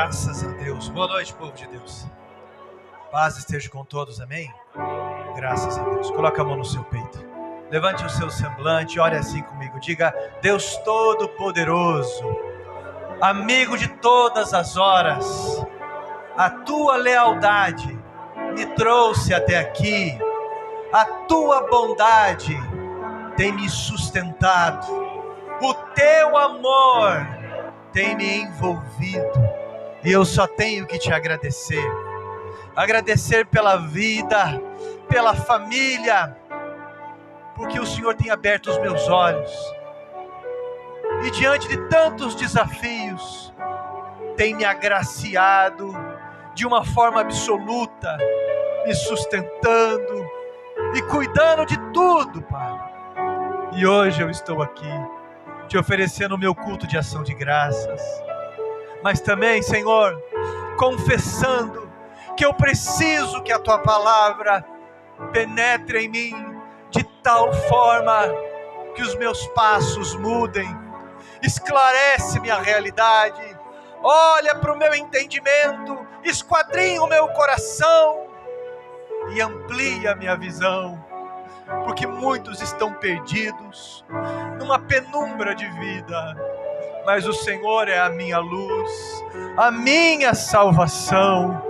Graças a Deus. Boa noite, povo de Deus. Paz esteja com todos, amém? Graças a Deus. Coloca a mão no seu peito. Levante o seu semblante, ore assim comigo. Diga: Deus Todo-Poderoso, amigo de todas as horas, a tua lealdade me trouxe até aqui. A tua bondade tem me sustentado. O teu amor tem me envolvido. E eu só tenho que te agradecer. Agradecer pela vida, pela família, porque o Senhor tem aberto os meus olhos. E diante de tantos desafios, tem me agraciado de uma forma absoluta, me sustentando e cuidando de tudo, Pai. E hoje eu estou aqui, te oferecendo o meu culto de ação de graças. Mas também, Senhor, confessando que eu preciso que a Tua palavra penetre em mim de tal forma que os meus passos mudem. Esclarece minha realidade, olha para o meu entendimento, esquadrinha o meu coração e amplia a minha visão, porque muitos estão perdidos numa penumbra de vida, mas o Senhor é a minha luz, a minha salvação.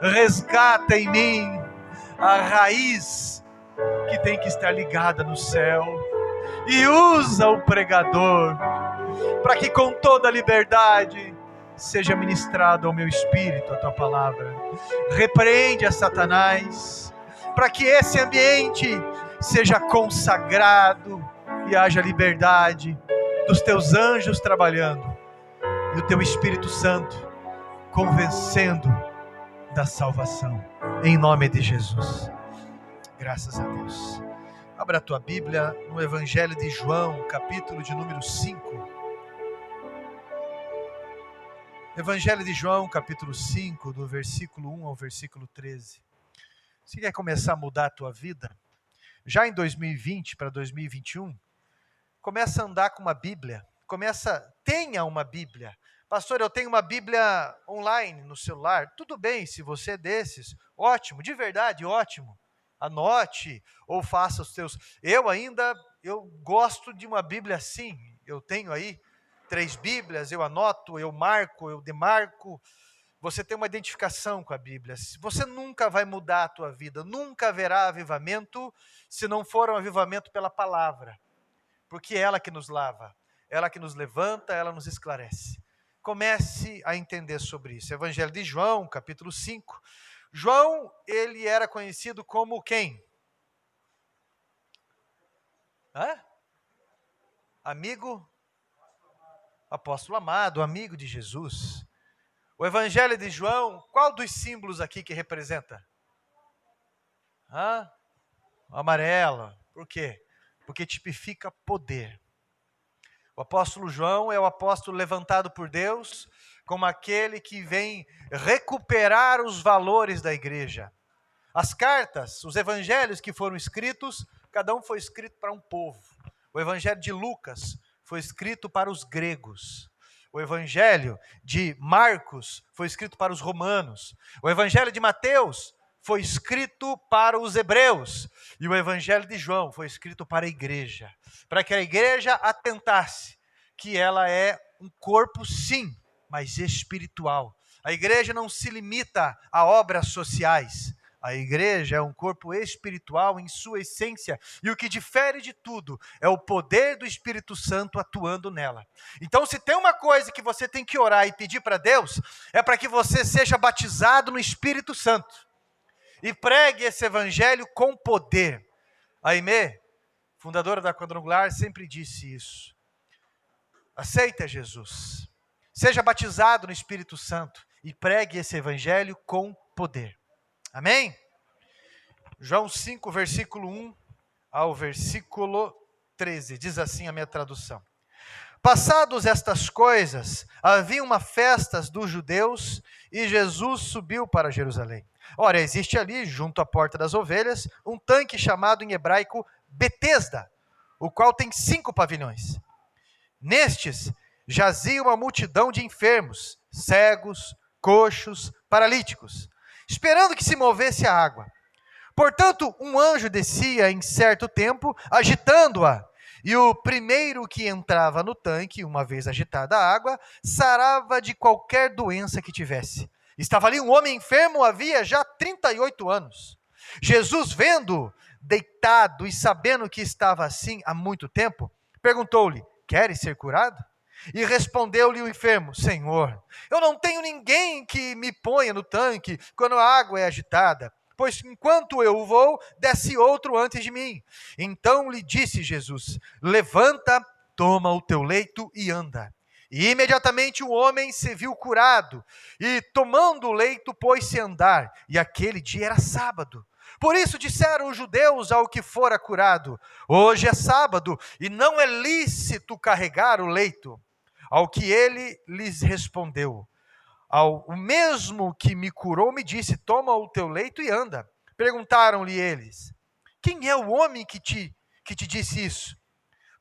Resgata em mim a raiz que tem que estar ligada no céu e usa o pregador para que com toda a liberdade seja ministrado ao meu espírito a tua palavra. Repreende a Satanás para que esse ambiente seja consagrado e haja liberdade dos teus anjos trabalhando e o teu Espírito Santo convencendo da salvação, em nome de Jesus. Graças a Deus. Abra a tua Bíblia no Evangelho de João, capítulo de número 5. Evangelho de João, capítulo 5, do versículo 1 ao versículo 13. Se quer começar a mudar a tua vida, já em 2020 para 2021, começa a andar com uma Bíblia. Tenha uma Bíblia. Pastor, eu tenho uma Bíblia online no celular. Tudo bem, se você é desses, ótimo, de verdade, ótimo. Anote ou faça os teus. Eu gosto de uma Bíblia assim. Eu tenho aí 3 Bíblias, eu anoto, eu marco, eu demarco. Você tem uma identificação com a Bíblia. Você nunca vai mudar a tua vida, nunca haverá avivamento se não for um avivamento pela palavra. Porque é ela que nos lava, ela que nos levanta, ela nos esclarece. Comece a entender sobre isso. Evangelho de João, capítulo 5. João, ele era conhecido como quem? Amigo? Apóstolo amado, amigo de Jesus. O Evangelho de João, qual dos símbolos aqui que representa? Amarelo. Por quê? Porque tipifica poder. O apóstolo João é o apóstolo levantado por Deus como aquele que vem recuperar os valores da igreja. As cartas, os evangelhos que foram escritos, cada um foi escrito para um povo. O evangelho de Lucas foi escrito para os gregos. O evangelho de Marcos foi escrito para os romanos. O evangelho de Mateus foi escrito para os hebreus. E o Evangelho de João foi escrito para a igreja. Para que a igreja atentasse que ela é um corpo, sim, mas espiritual. A igreja não se limita a obras sociais. A igreja é um corpo espiritual em sua essência. E o que difere de tudo é o poder do Espírito Santo atuando nela. Então, se tem uma coisa que você tem que orar e pedir para Deus, é para que você seja batizado no Espírito Santo. E pregue esse evangelho com poder. A Aimee, fundadora da Quadrangular, sempre disse isso. Aceita Jesus. Seja batizado no Espírito Santo e pregue esse evangelho com poder. Amém? João 5, versículo 1 ao versículo 13. Diz assim a minha tradução. Passados estas coisas, havia uma festa dos judeus e Jesus subiu para Jerusalém. Ora, existe ali, junto à porta das ovelhas, um tanque chamado em hebraico Betesda, o qual tem 5 pavilhões. Nestes jazia uma multidão de enfermos, cegos, coxos, paralíticos, esperando que se movesse a água. Portanto, um anjo descia em certo tempo, agitando-a, e o primeiro que entrava no tanque, uma vez agitada a água, sarava de qualquer doença que tivesse. Estava ali um homem enfermo, havia já 38 anos. Jesus, vendo deitado e sabendo que estava assim há muito tempo, perguntou-lhe: queres ser curado? E respondeu-lhe o enfermo: Senhor, eu não tenho ninguém que me ponha no tanque quando a água é agitada, pois enquanto eu vou, desce outro antes de mim. Então lhe disse Jesus: levanta, toma o teu leito e anda. E imediatamente o homem se viu curado, e tomando o leito, pôs-se a andar. E aquele dia era sábado. Por isso disseram os judeus ao que fora curado: hoje é sábado, e não é lícito carregar o leito. Ao que ele lhes respondeu: o mesmo que me curou me disse: toma o teu leito e anda. Perguntaram-lhe eles: quem é o homem que te disse isso?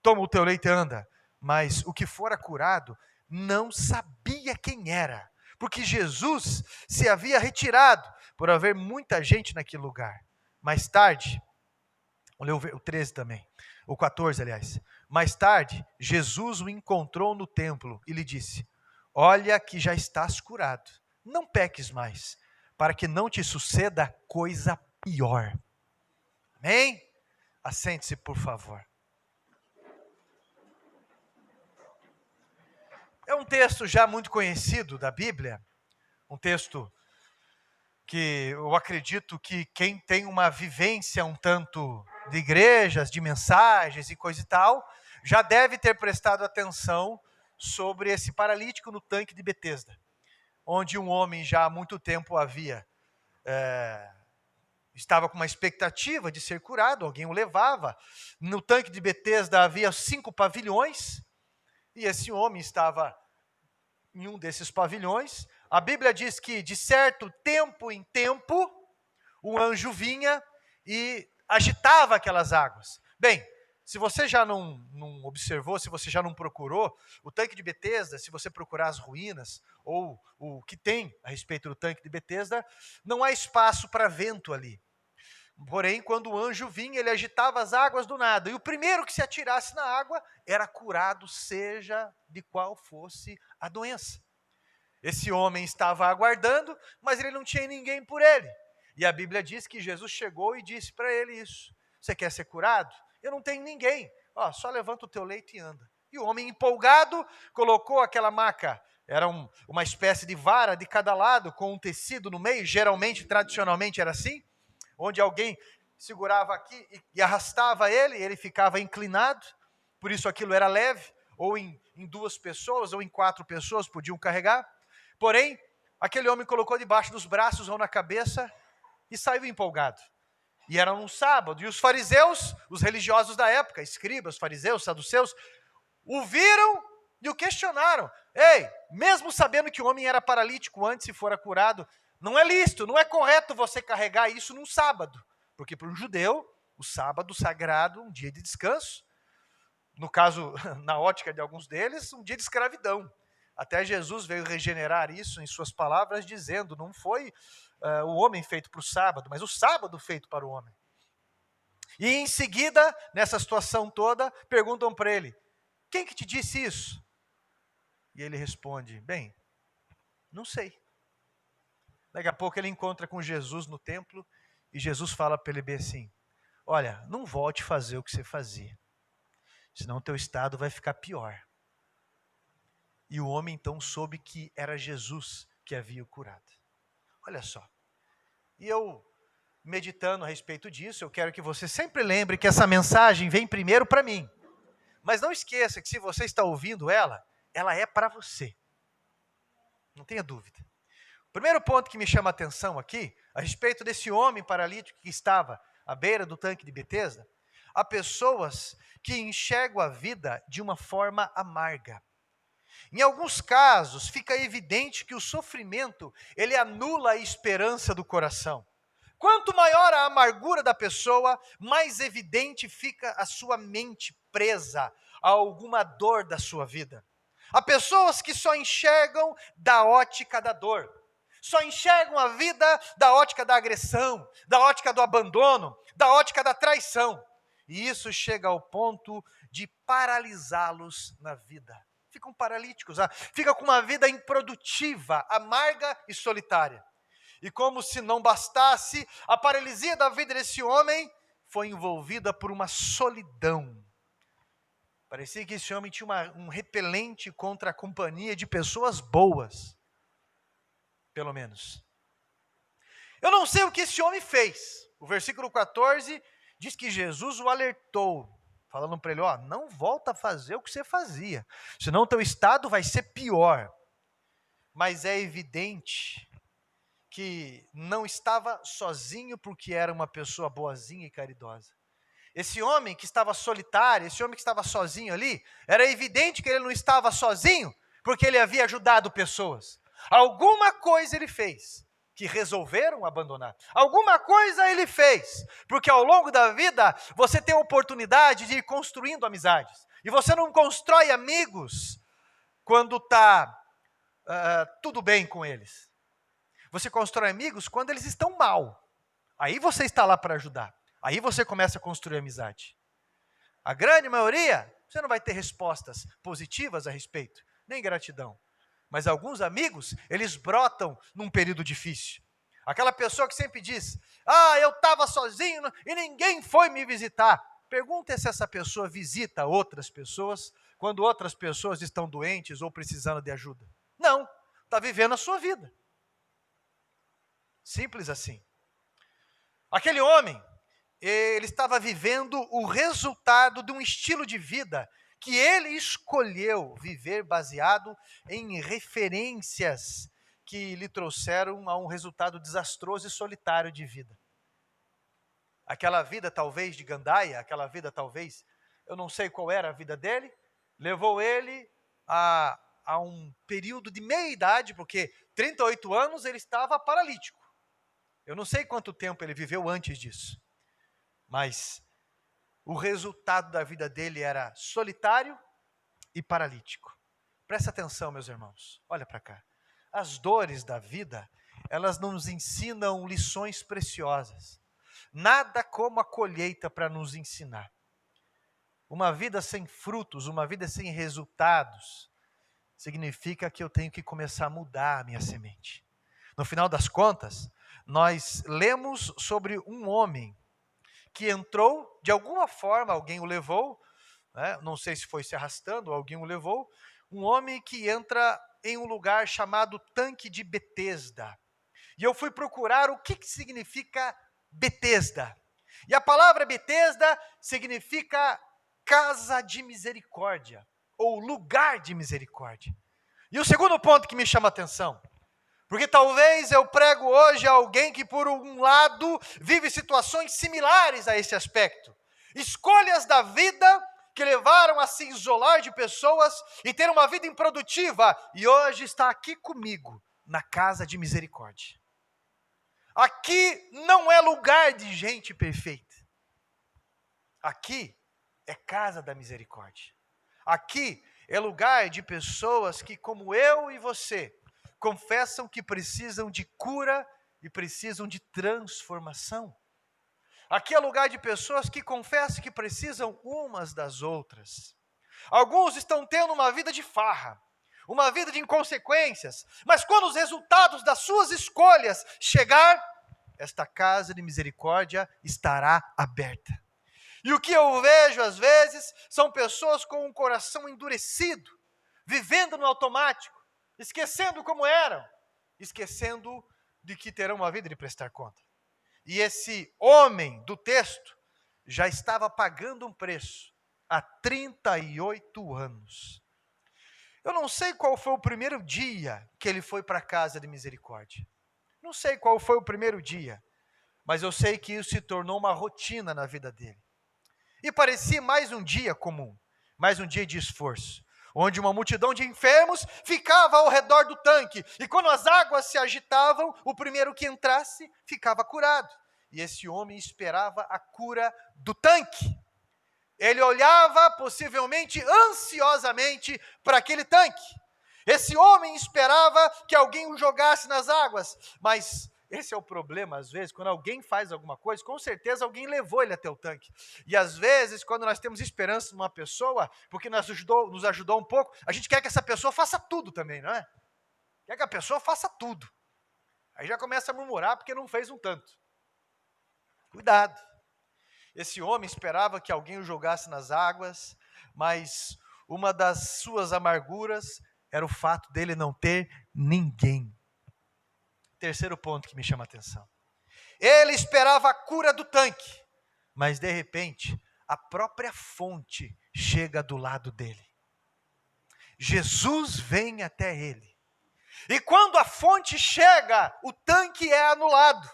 Toma o teu leito e anda. Mas o que fora curado não sabia quem era, porque Jesus se havia retirado, por haver muita gente naquele lugar. Mais tarde, vou ler o 13 também, o 14, aliás. Mais tarde, Jesus o encontrou no templo e lhe disse: olha que já estás curado, não peques mais, para que não te suceda coisa pior. Amém? Assente-se, por favor. É um texto já muito conhecido da Bíblia, um texto que eu acredito que quem tem uma vivência um tanto de igrejas, de mensagens e coisa e tal, já deve ter prestado atenção sobre esse paralítico no tanque de Betesda, onde um homem já há muito tempo estava com uma expectativa de ser curado, alguém o levava. No tanque de Betesda havia 5 pavilhões, e esse homem estava em um desses pavilhões. A Bíblia diz que de certo tempo em tempo, um anjo vinha e agitava aquelas águas. Bem, se você já não observou, se você já não procurou, o tanque de Betesda, se você procurar as ruínas, ou o que tem a respeito do tanque de Betesda, não há espaço para vento ali. Porém, quando o anjo vinha, ele agitava as águas do nada, e o primeiro que se atirasse na água era curado, seja de qual fosse a doença. Esse homem estava aguardando, mas ele não tinha ninguém por ele. E a Bíblia diz que Jesus chegou e disse para ele isso: você quer ser curado? Eu não tenho ninguém. Só levanta o teu leito e anda. E o homem empolgado colocou aquela maca, era uma espécie de vara de cada lado, com um tecido no meio, geralmente, tradicionalmente era assim, onde alguém segurava aqui e arrastava ele ficava inclinado, por isso aquilo era leve, ou em 2 pessoas, ou em 4 pessoas podiam carregar. Porém, aquele homem colocou debaixo dos braços ou na cabeça e saiu empolgado. E era um sábado, e os fariseus, os religiosos da época, escribas, fariseus, saduceus, o viram e o questionaram. Ei, mesmo sabendo que o homem era paralítico antes e fora curado, não é lícito, não é correto você carregar isso num sábado, porque para um judeu, o sábado sagrado, um dia de descanso, no caso, na ótica de alguns deles, um dia de escravidão. Até Jesus veio regenerar isso em suas palavras, dizendo: não foi o homem feito para o sábado, mas o sábado feito para o homem. E em seguida, nessa situação toda, perguntam para ele: quem que te disse isso? E ele responde: bem, não sei. Daqui a pouco ele encontra com Jesus no templo, e Jesus fala para ele bem assim: olha, não volte a fazer o que você fazia, senão teu estado vai ficar pior. E o homem então soube que era Jesus que havia o curado. Olha só. E eu, meditando a respeito disso, eu quero que você sempre lembre que essa mensagem vem primeiro para mim. Mas não esqueça que se você está ouvindo ela é para você. Não tenha dúvida. O primeiro ponto que me chama a atenção aqui, a respeito desse homem paralítico que estava à beira do tanque de Betesda, há pessoas que enxergam a vida de uma forma amarga. Em alguns casos, fica evidente que o sofrimento, ele anula a esperança do coração. Quanto maior a amargura da pessoa, mais evidente fica a sua mente presa a alguma dor da sua vida. Há pessoas que só enxergam da ótica da dor. só enxergam a vida da ótica da agressão, da ótica do abandono, da ótica da traição. E isso chega ao ponto de paralisá-los na vida. Ficam paralíticos, ficam com uma vida improdutiva, amarga e solitária. E como se não bastasse, a paralisia da vida desse homem foi envolvida por uma solidão. Parecia que esse homem tinha um repelente contra a companhia de pessoas boas, pelo menos. Eu não sei o que esse homem fez. O versículo 14 diz que Jesus o alertou, falando para ele, não volta a fazer o que você fazia, senão o teu estado vai ser pior. Mas é evidente que não estava sozinho porque era uma pessoa boazinha e caridosa. Esse homem que estava solitário, esse homem que estava sozinho ali, era evidente que ele não estava sozinho porque ele havia ajudado pessoas. Alguma coisa ele fez que resolveram abandonar. Alguma coisa ele fez, porque ao longo da vida você tem a oportunidade de ir construindo amizades. E você não constrói amigos quando está tudo bem com eles. Você constrói amigos quando eles estão mal. Aí você está lá para ajudar. Aí você começa a construir amizade. A grande maioria, você não vai ter respostas positivas a respeito, nem gratidão. Mas alguns amigos, eles brotam num período difícil. Aquela pessoa que sempre diz, eu estava sozinho e ninguém foi me visitar. Pergunta se essa pessoa visita outras pessoas quando outras pessoas estão doentes ou precisando de ajuda. Não, está vivendo a sua vida. Simples assim. Aquele homem, ele estava vivendo o resultado de um estilo de vida que ele escolheu viver baseado em referências que lhe trouxeram a um resultado desastroso e solitário de vida. Aquela vida talvez de gandaia, aquela vida talvez, eu não sei qual era a vida dele, levou ele a um período de meia idade, porque 38 anos ele estava paralítico. Eu não sei quanto tempo ele viveu antes disso, mas o resultado da vida dele era solitário e paralítico. Presta atenção, meus irmãos, olha para cá. As dores da vida, elas nos ensinam lições preciosas. Nada como a colheita para nos ensinar. Uma vida sem frutos, uma vida sem resultados, significa que eu tenho que começar a mudar a minha semente. No final das contas, nós lemos sobre um homem que entrou, de alguma forma alguém o levou, não sei se foi se arrastando, alguém o levou, um homem que entra em um lugar chamado Tanque de Betesda. E eu fui procurar o que significa Betesda. E a palavra Betesda significa casa de misericórdia, ou lugar de misericórdia. E o segundo ponto que me chama a atenção, porque talvez eu prego hoje a alguém que, por um lado, vive situações similares a esse aspecto. Escolhas da vida que levaram a se isolar de pessoas e ter uma vida improdutiva. E hoje está aqui comigo, na casa de misericórdia. Aqui não é lugar de gente perfeita. Aqui é casa da misericórdia. Aqui é lugar de pessoas que, como eu e você, confessam que precisam de cura e precisam de transformação. Aqui é lugar de pessoas que confessam que precisam umas das outras. Alguns estão tendo uma vida de farra, uma vida de inconsequências, mas quando os resultados das suas escolhas chegar, esta casa de misericórdia estará aberta. E o que eu vejo às vezes são pessoas com um coração endurecido, vivendo no automático, esquecendo como eram, esquecendo de que terão uma vida de prestar conta. E esse homem do texto já estava pagando um preço há 38 anos. Eu não sei qual foi o primeiro dia que ele foi para a casa de misericórdia. Não sei qual foi o primeiro dia, mas eu sei que isso se tornou uma rotina na vida dele. E parecia mais um dia comum, mais um dia de esforço, onde uma multidão de enfermos ficava ao redor do tanque, e quando as águas se agitavam, o primeiro que entrasse ficava curado. E esse homem esperava a cura do tanque. Ele olhava, possivelmente, ansiosamente para aquele tanque. Esse homem esperava que alguém o jogasse nas águas, mas esse é o problema, às vezes, quando alguém faz alguma coisa, com certeza alguém levou ele até o tanque. E às vezes, quando nós temos esperança numa pessoa, porque nos ajudou um pouco, a gente quer que essa pessoa faça tudo também, não é? Quer que a pessoa faça tudo. Aí já começa a murmurar porque não fez um tanto. Cuidado. Esse homem esperava que alguém o jogasse nas águas, mas uma das suas amarguras era o fato dele não ter ninguém. Terceiro ponto que me chama a atenção. Ele esperava a cura do tanque, mas de repente, a própria fonte chega do lado dele. Jesus vem até ele. E quando a fonte chega, o tanque é anulado.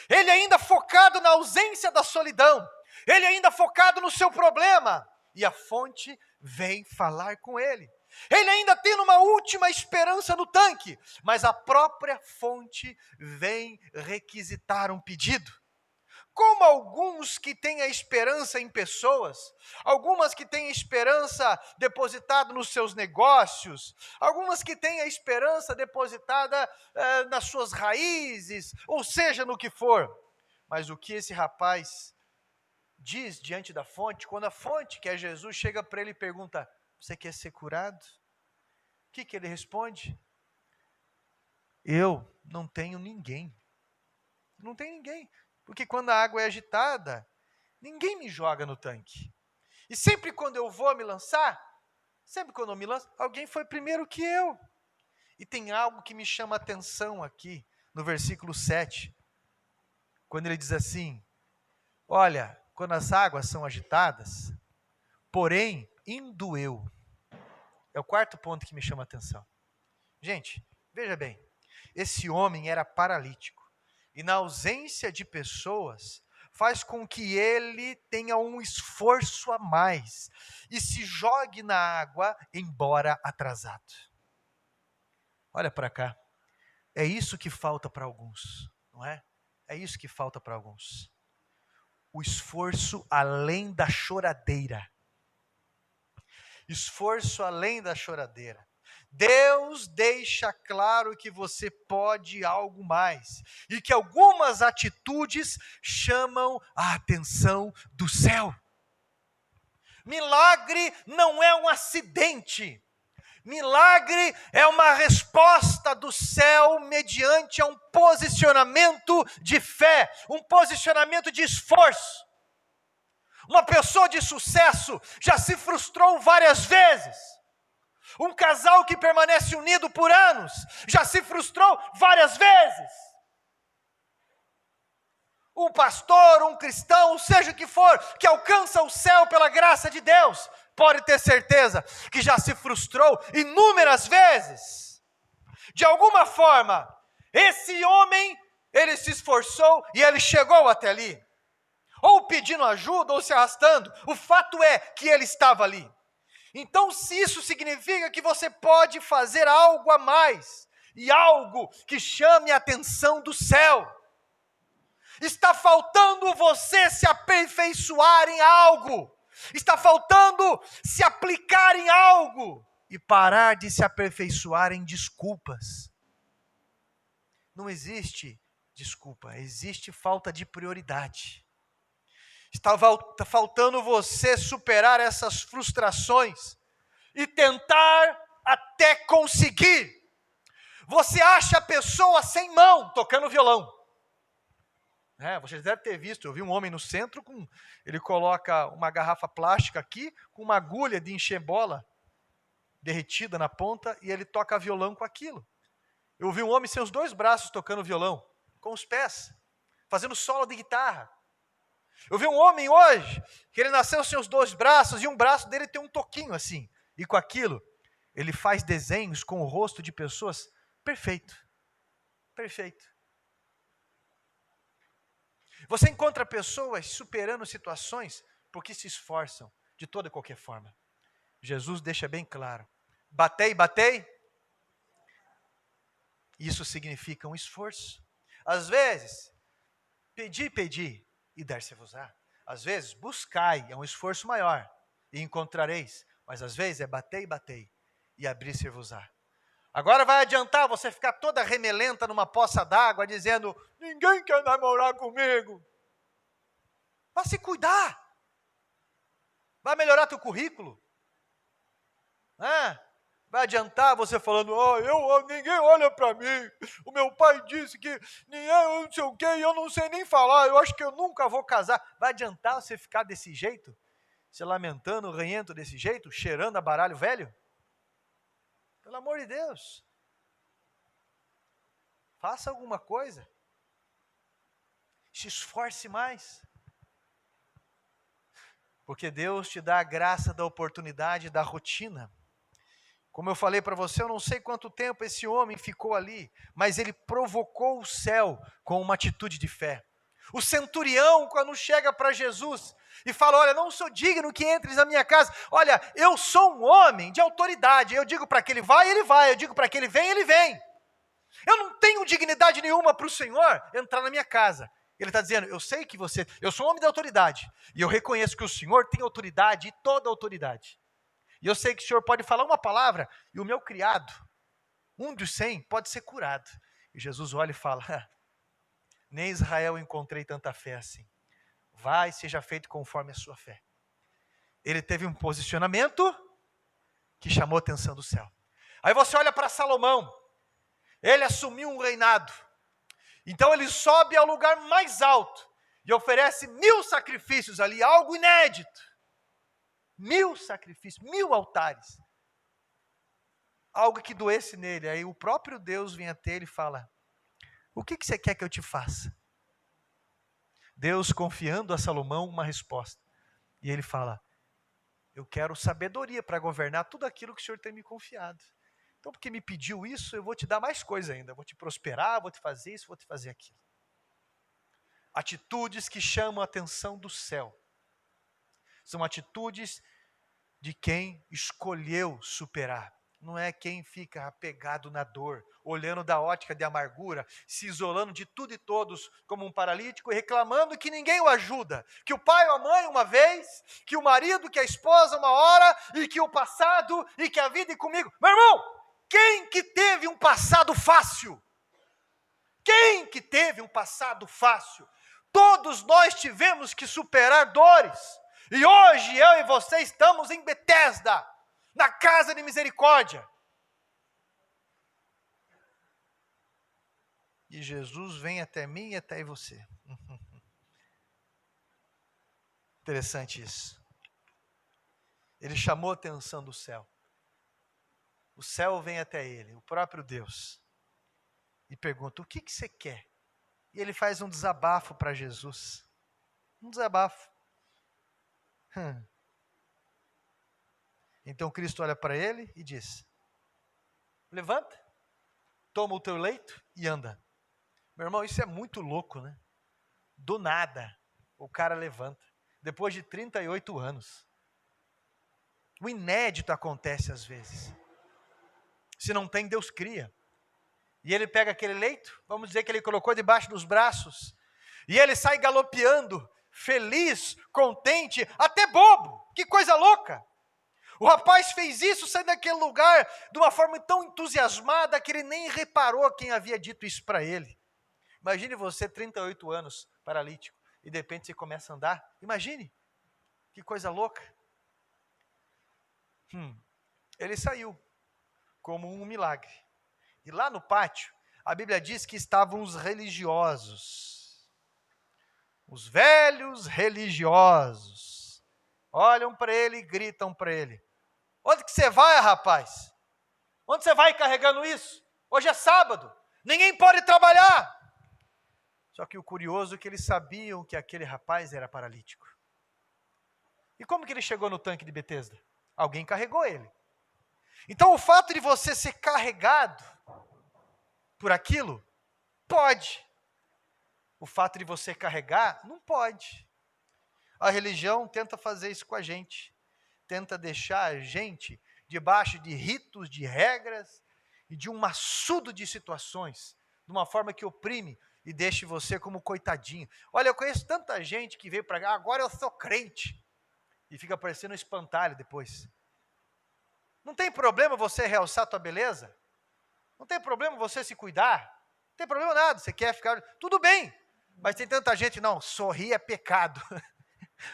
Ele ainda focado na ausência da solidão. Ele ainda focado no seu problema. E a fonte vem falar com ele. Ele ainda tem uma última esperança no tanque. Mas a própria fonte vem requisitar um pedido. Como alguns que têm a esperança em pessoas, algumas que têm esperança depositada nos seus negócios, algumas que têm a esperança depositada nas suas raízes, ou seja, no que for. Mas o que esse rapaz diz diante da fonte, quando a fonte, que é Jesus, chega para ele e pergunta: você quer ser curado? O que ele responde? Eu não tenho ninguém. Não tem ninguém. Porque quando a água é agitada, ninguém me joga no tanque. E sempre quando eu vou me lançar, sempre quando eu me lanço, alguém foi primeiro que eu. E tem algo que me chama a atenção aqui, no versículo 7, quando ele diz assim: olha, quando as águas são agitadas, porém, indo eu. É o quarto ponto que me chama a atenção. Gente, veja bem, esse homem era paralítico. E na ausência de pessoas, faz com que ele tenha um esforço a mais e se jogue na água, embora atrasado. Olha para cá. É isso que falta para alguns, não é? É isso que falta para alguns. O esforço além da choradeira. Esforço além da choradeira. Deus deixa claro que você pode algo mais e que algumas atitudes chamam a atenção do céu. Milagre não é um acidente. Milagre é uma resposta do céu mediante a um posicionamento de fé, um posicionamento de esforço. Uma pessoa de sucesso já se frustrou várias vezes. Um casal que permanece unido por anos já se frustrou várias vezes. Um pastor, um cristão, seja o que for, que alcança o céu pela graça de Deus, pode ter certeza que já se frustrou inúmeras vezes. De alguma forma, esse homem, ele se esforçou e ele chegou até ali. Ou pedindo ajuda, ou se arrastando. O fato é que ele estava ali. Então, se isso significa que você pode fazer algo a mais, e algo que chame a atenção do céu, está faltando você se aperfeiçoar em algo, está faltando se aplicar em algo, e parar de se aperfeiçoar em desculpas. Não existe desculpa, existe falta de prioridade. Está faltando você superar essas frustrações e tentar até conseguir. Você acha a pessoa sem mão tocando violão. Você deve ter visto, eu vi um homem no centro, ele coloca uma garrafa plástica aqui, com uma agulha de encher bola derretida na ponta, e ele toca violão com aquilo. Eu vi um homem sem os dois braços tocando violão, com os pés, fazendo solo de guitarra. Eu vi um homem hoje, que ele nasceu sem os dois braços, e um braço dele tem um toquinho assim. E com aquilo, ele faz desenhos com o rosto de pessoas perfeito. Perfeito. Você encontra pessoas superando situações porque se esforçam de toda e qualquer forma. Jesus deixa bem claro. Batei, batei. Isso significa um esforço. Às vezes, pedi. E dar-se-vos-á. Às vezes, buscai, é um esforço maior, e encontrareis. Mas às vezes é batei, e abrir-se-vos-á. Agora vai adiantar você ficar toda remelenta numa poça d'água, dizendo, ninguém quer namorar comigo. Vai se cuidar. Vai melhorar teu currículo. Vai adiantar você falando, ninguém olha para mim. O meu pai disse que eu não sei o quê, e eu não sei nem falar, eu acho que eu nunca vou casar. Vai adiantar você ficar desse jeito? Se lamentando, ranhento desse jeito, cheirando a baralho velho? Pelo amor de Deus. Faça alguma coisa. Se esforce mais. Porque Deus te dá a graça da oportunidade da rotina. Como eu falei para você, eu não sei quanto tempo esse homem ficou ali, mas ele provocou o céu com uma atitude de fé. O centurião, quando chega para Jesus e fala, olha, não sou digno que entres na minha casa, olha, eu sou um homem de autoridade, eu digo para que ele vai, eu digo para que ele vem. Eu não tenho dignidade nenhuma para o Senhor entrar na minha casa. Ele está dizendo, eu sei que eu sou um homem de autoridade, e eu reconheço que o Senhor tem autoridade e toda autoridade. E eu sei que o Senhor pode falar uma palavra, e o meu criado, um dos 100, pode ser curado. E Jesus olha e fala, nem em Israel encontrei tanta fé assim. Vai, seja feito conforme a sua fé. Ele teve um posicionamento que chamou a atenção do céu. Aí você olha para Salomão, ele assumiu um reinado. Então ele sobe ao lugar mais alto e oferece 1000 sacrifícios ali, algo inédito. 1000 sacrifícios, 1000 altares. Algo que doesse nele. Aí o próprio Deus vem até ele e fala, o que você quer que eu te faça? Deus confiando a Salomão uma resposta. E ele fala, eu quero sabedoria para governar tudo aquilo que o Senhor tem me confiado. Então, porque me pediu isso, eu vou te dar mais coisa ainda. Vou te prosperar, vou te fazer isso, vou te fazer aquilo. Atitudes que chamam a atenção do céu. São atitudes de quem escolheu superar. Não é quem fica apegado na dor, olhando da ótica de amargura, se isolando de tudo e todos como um paralítico e reclamando que ninguém o ajuda. Que o pai ou a mãe uma vez, que o marido, que a esposa uma hora, e que o passado, e que a vida e comigo. Meu irmão! Quem que teve um passado fácil? Quem que teve um passado fácil? Todos nós tivemos que superar dores. E hoje eu e você estamos em Betesda, na casa de misericórdia. E Jesus vem até mim e até você. Interessante isso. Ele chamou a atenção do céu. O céu vem até ele, o próprio Deus, e pergunta, o que você quer? E ele faz um desabafo para Jesus. Um desabafo. Então Cristo olha para ele e diz, levanta, toma o teu leito e anda. Meu irmão, isso é muito louco, né? Do nada, o cara levanta, depois de 38 anos. O inédito acontece às vezes. Se não tem, Deus cria. E ele pega aquele leito, vamos dizer que ele colocou debaixo dos braços, e ele sai galopeando, feliz, contente, até bobo. Que coisa louca! O rapaz fez isso, saiu daquele lugar de uma forma tão entusiasmada que ele nem reparou quem havia dito isso para ele. Imagine você, 38 anos, paralítico, e de repente você começa a andar. Imagine, que coisa louca. Ele saiu como um milagre. E lá no pátio, a Bíblia diz que estavam os religiosos. Os velhos religiosos. Olham para ele e gritam para ele. Onde que você vai, rapaz? Onde você vai carregando isso? Hoje é sábado. Ninguém pode trabalhar. Só que o curioso é que eles sabiam que aquele rapaz era paralítico. E como que ele chegou no tanque de Betesda? Alguém carregou ele. Então o fato de você ser carregado por aquilo, pode. O fato de você carregar, não pode. A religião tenta fazer isso com a gente. Tenta deixar a gente debaixo de ritos, de regras e de um maçudo de situações, de uma forma que oprime e deixe você como coitadinho. Olha, eu conheço tanta gente que veio para cá, agora eu sou crente, e fica parecendo um espantalho depois. Não tem problema você realçar a tua beleza? Não tem problema você se cuidar. Não tem problema nada. Você quer ficar... Tudo bem. Mas tem tanta gente, não, sorrir é pecado.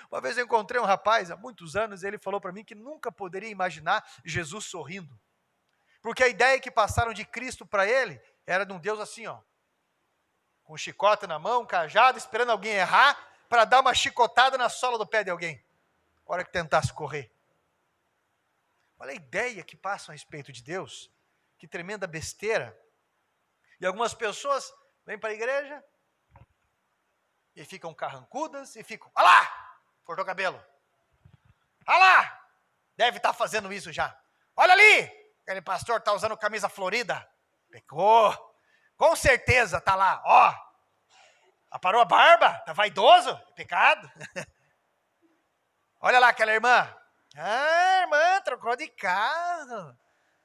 Uma vez eu encontrei um rapaz, há muitos anos, ele falou para mim que nunca poderia imaginar Jesus sorrindo. Porque a ideia que passaram de Cristo para ele era de um Deus assim, ó, com um chicote na mão, um cajado, esperando alguém errar, para dar uma chicotada na sola do pé de alguém, na hora que tentasse correr. Olha a ideia que passam a respeito de Deus, que tremenda besteira. E algumas pessoas vêm para a igreja e ficam carrancudas e ficam, olha lá, cortou o cabelo. Olha lá, deve estar fazendo isso já. Olha ali, aquele pastor está usando camisa florida. Pecou, com certeza está lá, ó. Aparou a barba, está vaidoso, é pecado. Olha lá aquela irmã. Ah, irmã, trocou de carro.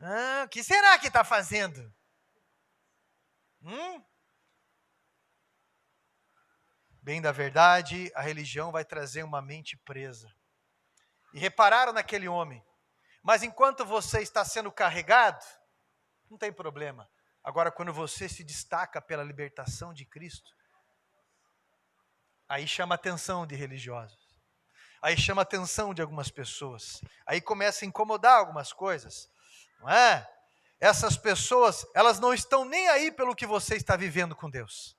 Ah, o que será que está fazendo? Bem da verdade, a religião vai trazer uma mente presa. E repararam naquele homem. Mas enquanto você está sendo carregado, não tem problema. Agora, quando você se destaca pela libertação de Cristo, aí chama a atenção de religiosos. Aí chama a atenção de algumas pessoas. Aí começa a incomodar algumas coisas. Não é? Essas pessoas, elas não estão nem aí pelo que você está vivendo com Deus.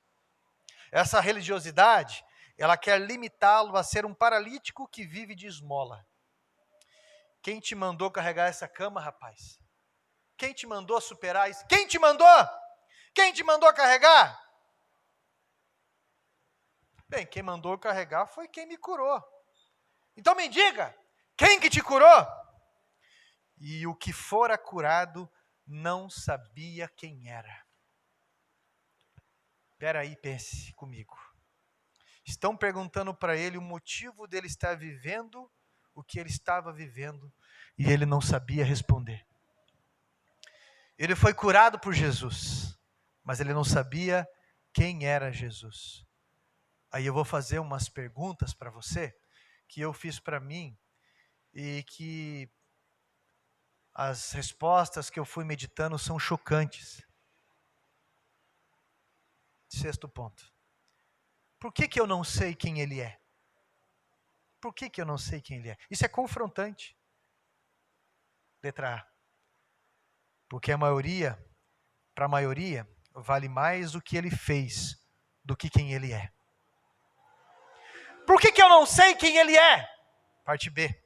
Essa religiosidade, ela quer limitá-lo a ser um paralítico que vive de esmola. Quem te mandou carregar essa cama, rapaz? Quem te mandou superar isso? Quem te mandou? Quem te mandou carregar? Bem, quem mandou carregar foi quem me curou. Então me diga, quem que te curou? E o que fora curado não sabia quem era. Espera aí, pense comigo. Estão perguntando para ele o motivo dele estar vivendo o que ele estava vivendo e ele não sabia responder. Ele foi curado por Jesus, mas ele não sabia quem era Jesus. Aí eu vou fazer umas perguntas para você, que eu fiz para mim, e que as respostas que eu fui meditando são chocantes. Sexto ponto. Por que eu não sei quem ele é? Por que eu não sei quem ele é? Isso é confrontante. Letra A. Porque para a maioria, vale mais o que ele fez do que quem ele é. Por que eu não sei quem ele é? Parte B.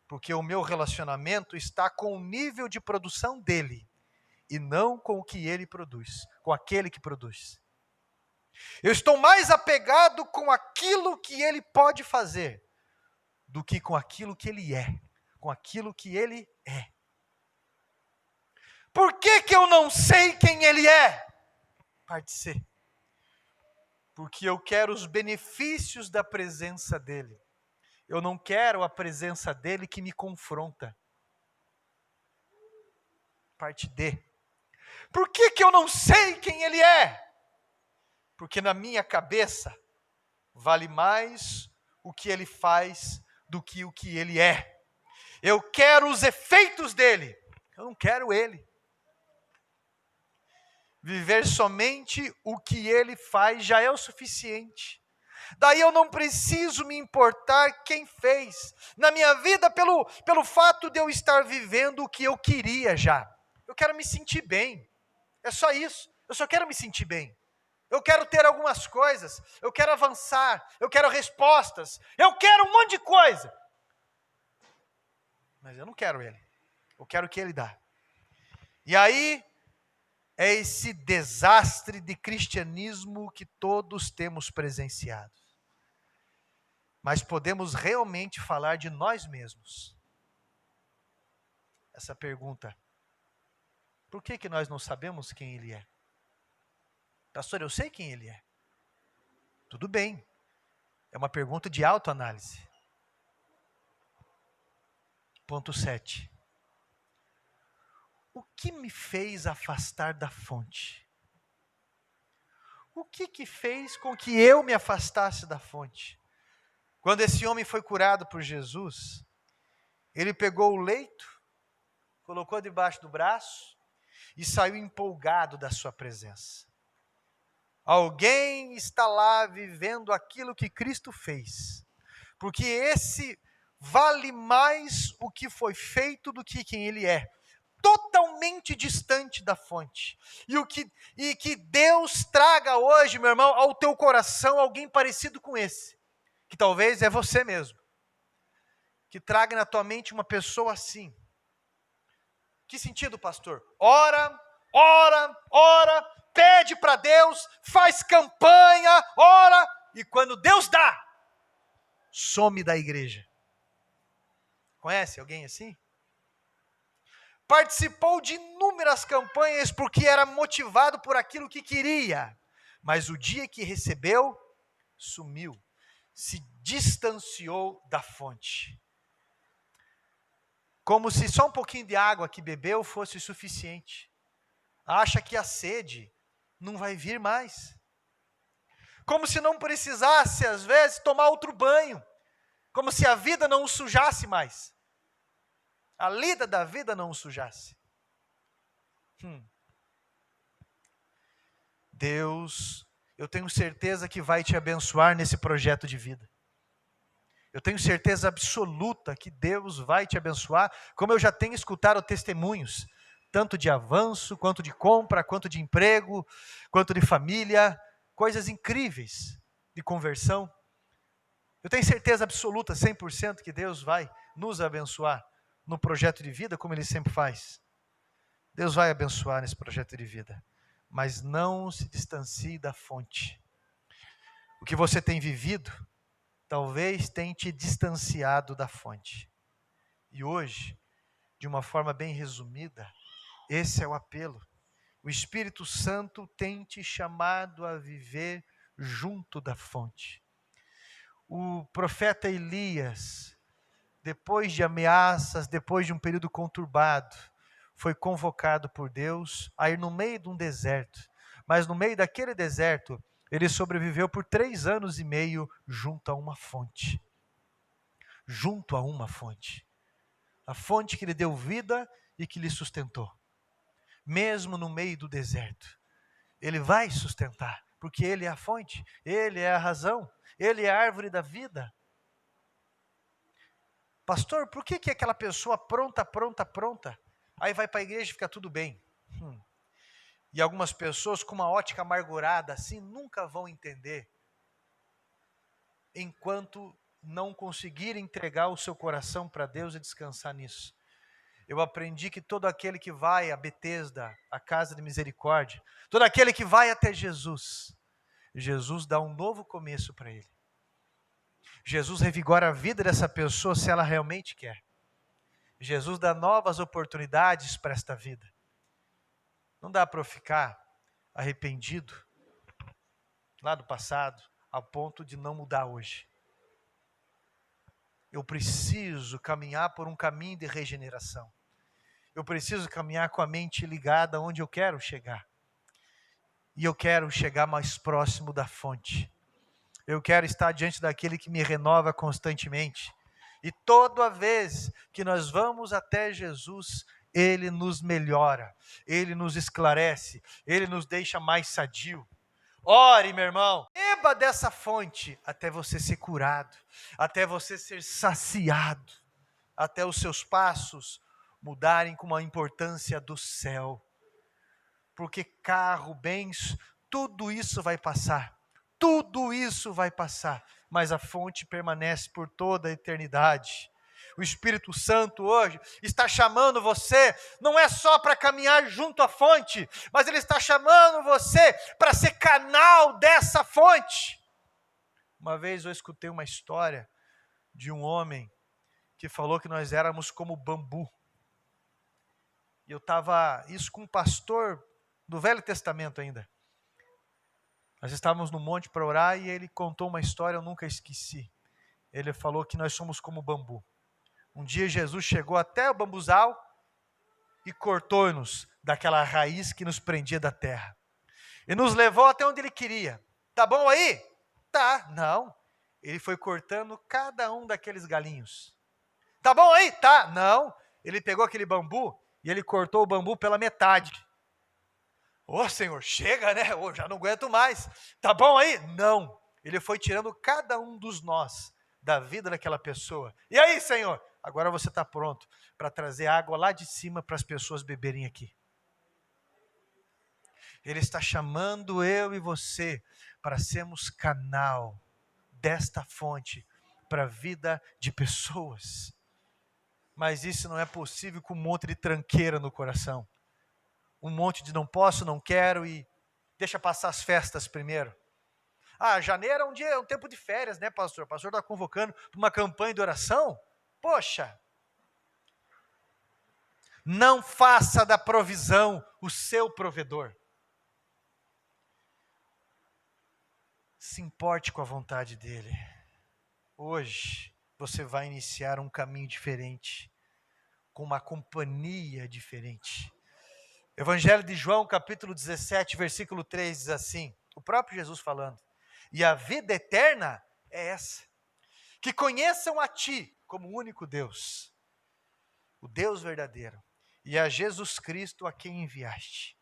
Porque o meu relacionamento está com o nível de produção dele e não com o que ele produz, com aquele que produz. Eu estou mais apegado com aquilo que ele pode fazer do que com aquilo que ele é, com aquilo que ele é. Por que eu não sei quem ele é? Parte C. Porque eu quero os benefícios da presença dele. Eu não quero a presença dele que me confronta. Parte D. Por que eu não sei quem ele é? Porque na minha cabeça vale mais o que ele faz do que o que ele é. Eu quero os efeitos dele. Eu não quero ele. Viver somente o que ele faz já é o suficiente. Daí eu não preciso me importar quem fez. Na minha vida, pelo fato de eu estar vivendo o que eu queria já. Eu quero me sentir bem. É só isso. Eu só quero me sentir bem. Eu quero ter algumas coisas. Eu quero avançar. Eu quero respostas. Eu quero um monte de coisa. Mas eu não quero ele. Eu quero o que ele dá. E aí, é esse desastre de cristianismo que todos temos presenciado. Mas podemos realmente falar de nós mesmos. Essa pergunta, por que nós não sabemos quem ele é? Pastor, eu sei quem ele é. Tudo bem, é uma pergunta de autoanálise. Ponto 7. O que me fez afastar da fonte? O que fez com que eu me afastasse da fonte? Quando esse homem foi curado por Jesus, ele pegou o leito, colocou debaixo do braço e saiu empolgado da sua presença. Alguém está lá vivendo aquilo que Cristo fez, porque esse vale mais o que foi feito do que quem ele é, totalmente distante da fonte. E que Deus traga hoje, meu irmão, ao teu coração alguém parecido com esse, que talvez é você mesmo, que traga na tua mente uma pessoa assim. Que sentido, pastor? Ora, pede para Deus, faz campanha, ora, e quando Deus dá, some da igreja. Conhece alguém assim? Participou de inúmeras campanhas porque era motivado por aquilo que queria, mas o dia que recebeu, sumiu, se distanciou da fonte. Como se só um pouquinho de água que bebeu fosse suficiente. Acha que a sede não vai vir mais. Como se não precisasse, às vezes, tomar outro banho. Como se a vida não o sujasse mais. A lida da vida não o sujasse. Deus, eu tenho certeza que vai te abençoar nesse projeto de vida. Eu tenho certeza absoluta que Deus vai te abençoar, como eu já tenho escutado testemunhos, tanto de avanço, quanto de compra, quanto de emprego, quanto de família, coisas incríveis de conversão. Eu tenho certeza absoluta, 100%, que Deus vai nos abençoar no projeto de vida, como Ele sempre faz. Deus vai abençoar nesse projeto de vida, mas não se distancie da fonte. O que você tem vivido, talvez tenha te distanciado da fonte. E hoje, de uma forma bem resumida, esse é o apelo. O Espírito Santo tem te chamado a viver junto da fonte. O profeta Elias, depois de ameaças, depois de um período conturbado, foi convocado por Deus a ir no meio de um deserto. Mas no meio daquele deserto, ele sobreviveu por 3 anos e meio junto a uma fonte. Junto a uma fonte. A fonte que lhe deu vida e que lhe sustentou. Mesmo no meio do deserto, Ele vai sustentar, porque Ele é a fonte, Ele é a razão, Ele é a árvore da vida. Pastor, por que aquela pessoa pronta, aí vai para a igreja e fica tudo bem? E algumas pessoas com uma ótica amargurada assim, nunca vão entender, enquanto não conseguir entregar o seu coração para Deus e descansar nisso. Eu aprendi que todo aquele que vai a Betesda, a casa de misericórdia, todo aquele que vai até Jesus, Jesus dá um novo começo para ele. Jesus revigora a vida dessa pessoa se ela realmente quer. Jesus dá novas oportunidades para esta vida. Não dá para eu ficar arrependido lá do passado, ao ponto de não mudar hoje. Eu preciso caminhar por um caminho de regeneração. Eu preciso caminhar com a mente ligada onde eu quero chegar. E eu quero chegar mais próximo da fonte. Eu quero estar diante daquele que me renova constantemente. E toda vez que nós vamos até Jesus, Ele nos melhora, Ele nos esclarece, Ele nos deixa mais sadio. Ore, meu irmão, beba dessa fonte até você ser curado, até você ser saciado, até os seus passos mudarem com uma importância do céu. Porque carro, bens, tudo isso vai passar. Tudo isso vai passar. Mas a fonte permanece por toda a eternidade. O Espírito Santo hoje está chamando você, não é só para caminhar junto à fonte, mas Ele está chamando você para ser canal dessa fonte. Uma vez eu escutei uma história de um homem que falou que nós éramos como bambu. E eu estava, isso com um pastor do Velho Testamento ainda. Nós estávamos no monte para orar e ele contou uma história, eu nunca esqueci. Ele falou que nós somos como bambu. Um dia Jesus chegou até o bambuzal e cortou-nos daquela raiz que nos prendia da terra. E nos levou até onde Ele queria. Tá bom aí? Tá. Não. Ele foi cortando cada um daqueles galinhos. Tá bom aí? Tá. Não. Ele pegou aquele bambu e Ele cortou o bambu pela metade. Ô Senhor, chega, né? Ô, já não aguento mais. Tá bom aí? Não. Ele foi tirando cada um dos nós da vida daquela pessoa. E aí, Senhor? Agora você está pronto para trazer água lá de cima para as pessoas beberem aqui. Ele está chamando eu e você para sermos canal desta fonte para a vida de pessoas. Mas isso não é possível com um monte de tranqueira no coração. Um monte de não posso, não quero e deixa passar as festas primeiro. Janeiro é um tempo de férias, né, pastor? O pastor está convocando para uma campanha de oração. Poxa! Não faça da provisão o seu provedor. Se importe com a vontade dele. Hoje você vai iniciar um caminho diferente, com uma companhia diferente. Evangelho de João, capítulo 17, versículo 3, diz assim, o próprio Jesus falando, e a vida eterna é essa, que conheçam a ti como o único Deus, o Deus verdadeiro, e a Jesus Cristo a quem enviaste.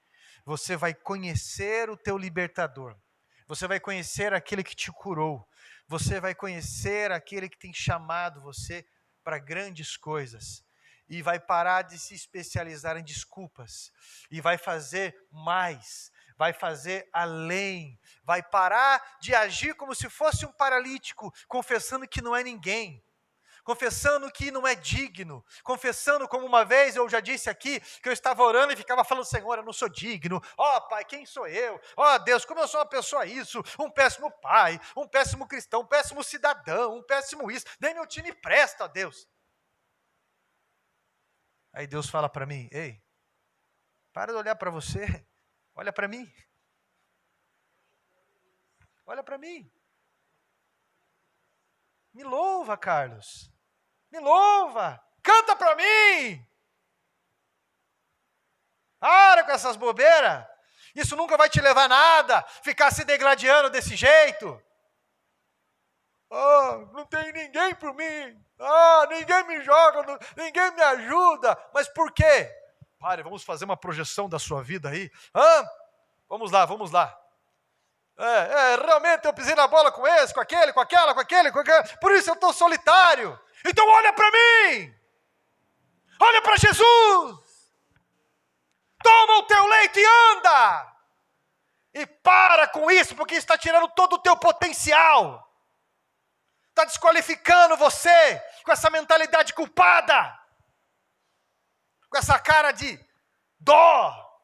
Você vai conhecer o teu libertador, você vai conhecer aquele que te curou, você vai conhecer aquele que tem chamado você para grandes coisas, e vai parar de se especializar em desculpas, e vai fazer mais, vai fazer além, vai parar de agir como se fosse um paralítico, confessando que não é ninguém, confessando que não é digno, confessando como uma vez eu já disse aqui, que eu estava orando e ficava falando, Senhor, eu não sou digno, Pai, quem sou eu? Deus, como eu sou uma pessoa isso, um péssimo pai, um péssimo cristão, um péssimo cidadão, um péssimo isso, nem meu time presta, Deus. Aí Deus fala para mim, ei, para de olhar para você, olha para mim. Olha para mim. Me louva, Carlos. Me louva. Canta para mim. Para com essas bobeiras. Isso nunca vai te levar a nada, ficar se degladiando desse jeito. Não tem ninguém por mim. Ninguém me joga, ninguém me ajuda. Mas por quê? Pare, vamos fazer uma projeção da sua vida aí. Vamos lá. Realmente eu pisei na bola com esse, com aquele. Por isso eu estou solitário. Então olha para mim. Olha para Jesus. Toma o teu leite e anda. E para com isso, porque está tirando todo o teu potencial. Está desqualificando você com essa mentalidade culpada, com essa cara de dó,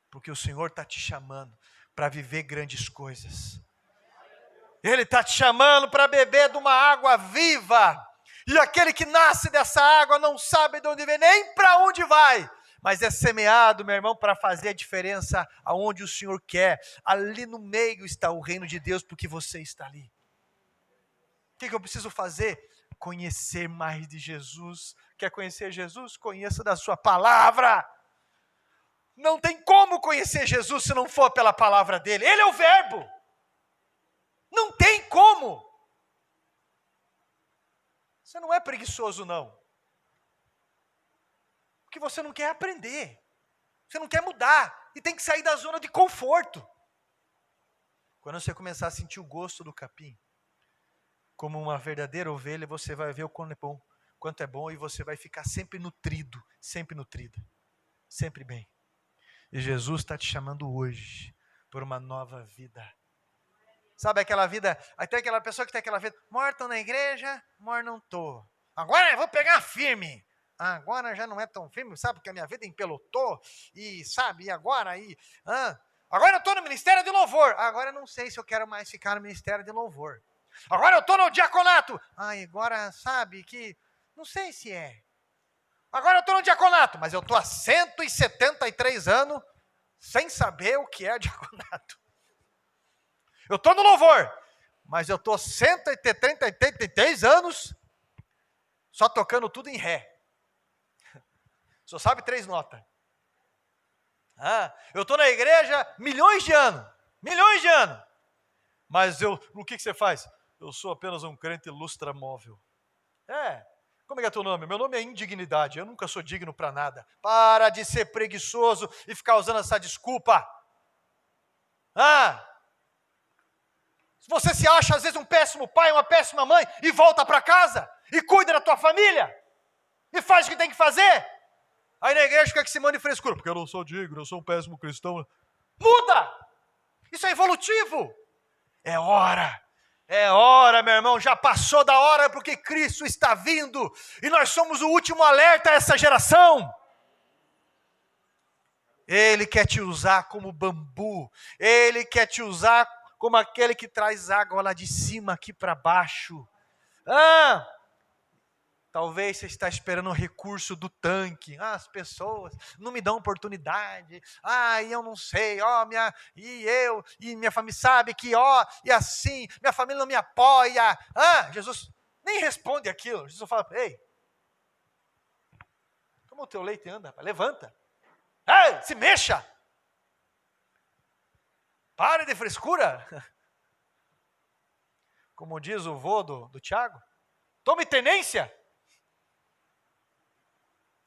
porque o Senhor está te chamando para viver grandes coisas, Ele está te chamando para beber de uma água viva, e aquele que nasce dessa água não sabe de onde vem, nem para onde vai, mas é semeado, meu irmão, para fazer a diferença aonde o Senhor quer. Ali no meio está o reino de Deus, porque você está ali. O que eu preciso fazer? Conhecer mais de Jesus. Quer conhecer Jesus? Conheça da sua palavra. Não tem como conhecer Jesus se não for pela palavra dele. Ele é o verbo. Não tem como. Você não é preguiçoso, não. Porque você não quer aprender. Você não quer mudar. E tem que sair da zona de conforto. Quando você começar a sentir o gosto do capim, como uma verdadeira ovelha, você vai ver o quanto é bom, e você vai ficar sempre nutrido, sempre nutrida, sempre bem. E Jesus está te chamando hoje por uma nova vida. Sabe aquela vida, até aquela pessoa que tem aquela vida, morto na igreja, morto não estou. Agora eu vou pegar firme. Agora já não é tão firme, sabe, porque a minha vida empelotou, e sabe, e agora aí, agora eu estou no ministério de louvor, agora eu não sei se eu quero mais ficar no ministério de louvor. Agora eu estou no diaconato. Agora sabe que, não sei se é. Agora eu estou no diaconato, mas eu estou há 173 anos sem saber o que é diaconato. Eu estou no louvor, mas eu estou 173 anos só tocando tudo em ré. Só sabe 3 notas. Eu estou na igreja milhões de anos. Mas o que você faz? Eu sou apenas um crente lustramóvel. Como é que é teu nome? Meu nome é indignidade, eu nunca sou digno para nada. Para de ser preguiçoso e ficar usando essa desculpa. Você se acha às vezes um péssimo pai, uma péssima mãe, e volta para casa, e cuida da tua família, e faz o que tem que fazer. Aí na igreja fica que se manda em frescura, porque eu não sou digno, eu sou um péssimo cristão. Muda! Isso é evolutivo. É hora, meu irmão, já passou da hora, porque Cristo está vindo, e nós somos o último alerta a essa geração. Ele quer te usar como bambu, Ele quer te usar como aquele que traz água lá de cima aqui para baixo. Talvez você está esperando o recurso do tanque. As pessoas não me dão oportunidade. Eu não sei. E minha família sabe que, e assim, minha família não me apoia. Jesus nem responde aquilo. Jesus fala, ei, toma o teu leite e anda, levanta. Ei, se mexa. Pare de frescura. Como diz o vô do Tiago, tome tenência.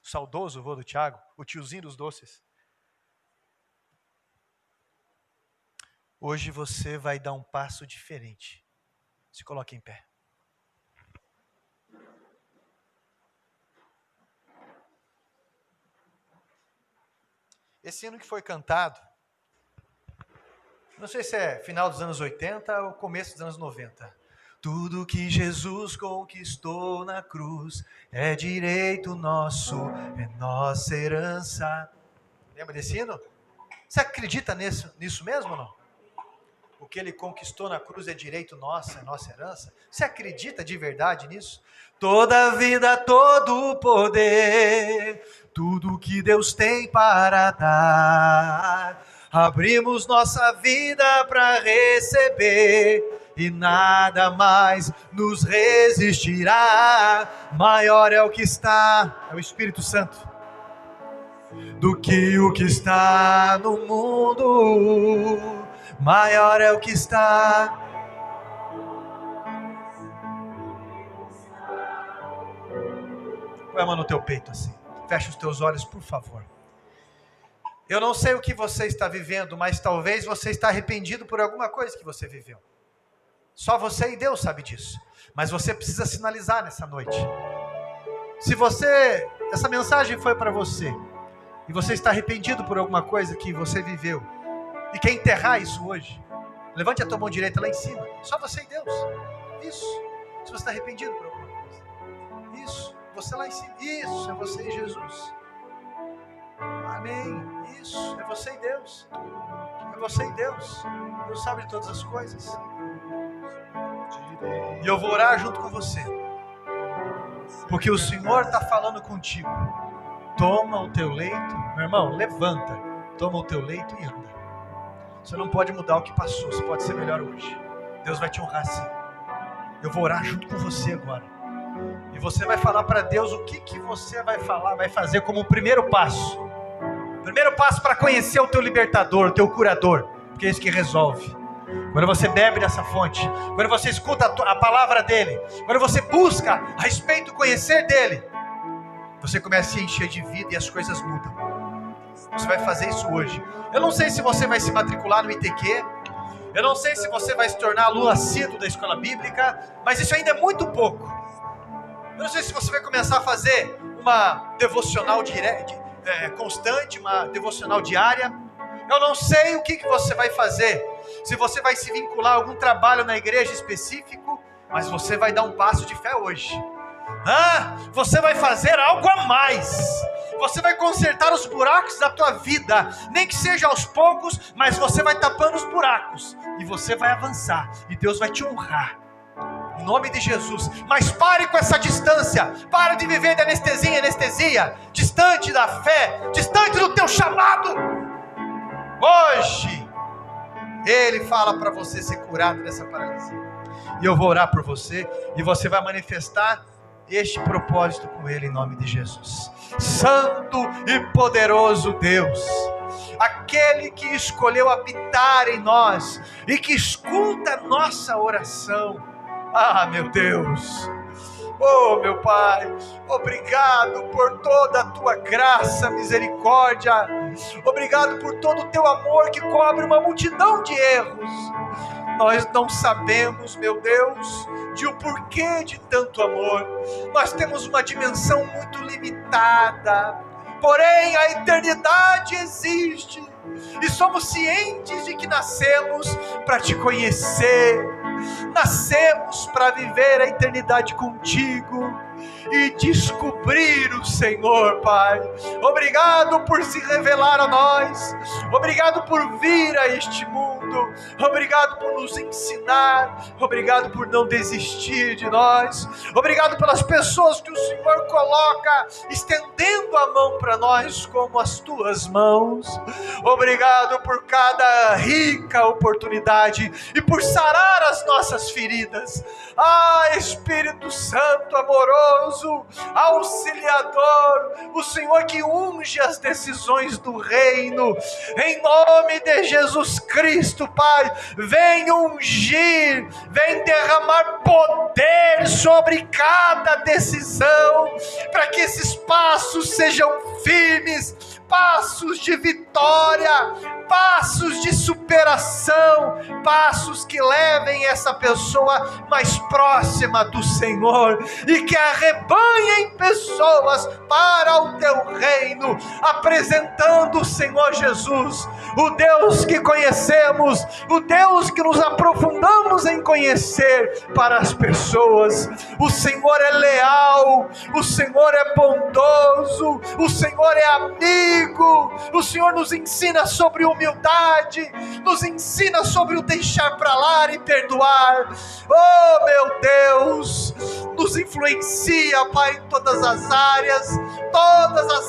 O saudoso vô do Tiago, o tiozinho dos doces. Hoje você vai dar um passo diferente. Se coloque em pé. Esse hino que foi cantado, não sei se é final dos anos 80 ou começo dos anos 90. Tudo que Jesus conquistou na cruz é direito nosso, é nossa herança. Lembra desse hino? Você acredita nisso mesmo ou não? O que ele conquistou na cruz é direito nosso, é nossa herança? Você acredita de verdade nisso? Toda a vida, todo o poder, tudo que Deus tem para dar, abrimos nossa vida para receber. E nada mais nos resistirá. Maior é o que está, é o Espírito Santo, do que o que está no mundo. Maior é o que está. Põe a mão no teu peito assim. Fecha os teus olhos, por favor. Eu não sei o que você está vivendo, mas talvez você está arrependido por alguma coisa que você viveu. Só você e Deus sabe disso. Mas você precisa sinalizar nessa noite. Se essa mensagem foi para você, e você está arrependido por alguma coisa que você viveu, e quer enterrar isso hoje, levante a tua mão direita lá em cima. Só você e Deus. Isso. Se você está arrependido por alguma coisa. Isso. Você lá em cima. Isso. É você e Jesus. Amém. Isso. É você e Deus. É você e Deus. Deus sabe de todas as coisas. E eu vou orar junto com você, porque o Senhor está falando contigo. Toma o teu leito, meu irmão, levanta, toma o teu leito e anda. Você não pode mudar o que passou, você pode ser melhor hoje. Deus vai te honrar sim. Eu vou orar junto com você agora, e você vai falar para Deus o que você vai fazer como o primeiro passo. Primeiro passo para conhecer o teu libertador, o teu curador, porque é isso que resolve. Quando você bebe dessa fonte, quando você escuta a palavra dele, quando você busca a respeito do conhecer dele, você começa a se encher de vida e as coisas mudam. Você vai fazer isso hoje. Eu não sei se você vai se matricular no ITQ, eu não sei se você vai se tornar aluno assíduo da escola bíblica, mas isso ainda é muito pouco. Eu não sei se você vai começar a fazer uma devocional constante, uma devocional diária. Eu não sei o que você vai fazer, se você vai se vincular a algum trabalho na igreja específico, mas você vai dar um passo de fé hoje. Você vai fazer algo a mais. Você vai consertar os buracos da tua vida, nem que seja aos poucos, mas você vai tapando os buracos, e você vai avançar, e Deus vai te honrar, em nome de Jesus. Mas pare com essa distância, pare de viver de anestesia em anestesia, distante da fé, distante do teu chamado. Hoje, Ele fala para você ser curado dessa paralisia, e eu vou orar por você, e você vai manifestar este propósito com Ele em nome de Jesus. Santo e poderoso Deus, aquele que escolheu habitar em nós e que escuta a nossa oração. Meu Deus, Oh, meu Pai, obrigado por toda a tua graça, misericórdia. Obrigado por todo o teu amor que cobre uma multidão de erros. Nós não sabemos, meu Deus, de o porquê de tanto amor. Nós temos uma dimensão muito limitada. Porém, a eternidade existe. E somos cientes de que nascemos para te conhecer. Nascemos para viver a eternidade contigo e descobrir o Senhor, Pai. Obrigado por se revelar a nós. Obrigado por vir a este mundo. Obrigado por nos ensinar. Obrigado por não desistir de nós. Obrigado pelas pessoas que o Senhor coloca estendendo a mão para nós como as tuas mãos. Obrigado por cada rica oportunidade e por sarar as nossas feridas. Espírito Santo amoroso, auxiliador, o Senhor que unge as decisões do reino, em nome de Jesus Cristo, Pai, vem ungir, vem derramar poder sobre cada decisão, para que esses passos sejam firmes, passos de vitória, passos de superação, passos que levem essa pessoa mais próxima do Senhor e que arrebanhem pessoas para o teu reino, apresentando o Senhor Jesus, o Deus que conhecemos, o Deus que nos aprofundamos em conhecer para as pessoas. O Senhor é leal, o Senhor é bondoso, o Senhor é amigo, o Senhor nos ensina sobre humildade, nos ensina sobre o deixar para lá e perdoar. Oh, meu Deus, nos influencia, Pai, em todas as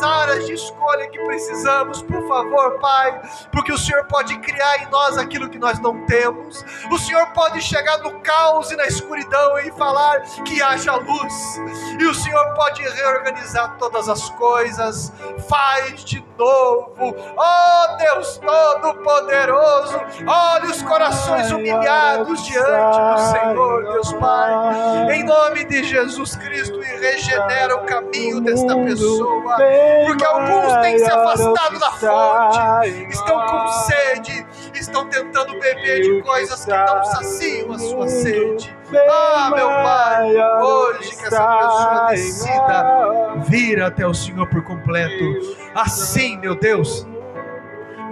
áreas de escolha que precisamos, por favor, Pai, porque o Senhor pode criar em nós aquilo que nós não temos. O Senhor pode chegar no caos e na escuridão e falar que haja luz, e o Senhor pode reorganizar todas as coisas. Faz de novo, oh Deus Todo-Poderoso, olha os corações humilhados diante do Senhor, Deus Pai, em nome de Jesus Cristo, e regenera o caminho desta pessoa, porque alguns têm se afastado da fonte, estão com sede, estão tentando beber de coisas que não saciam a sua sede. Meu Pai, hoje que essa pessoa decida vir até o Senhor por completo. Assim, meu Deus,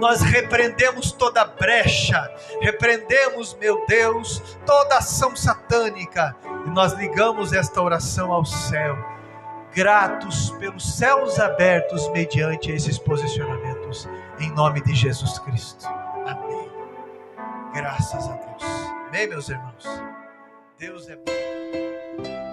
nós repreendemos toda brecha, repreendemos, meu Deus, toda ação satânica, e nós ligamos esta oração ao céu, gratos pelos céus abertos mediante esses posicionamentos, em nome de Jesus Cristo. Amém. Graças a Deus. Amém, meus irmãos. Deus é bom.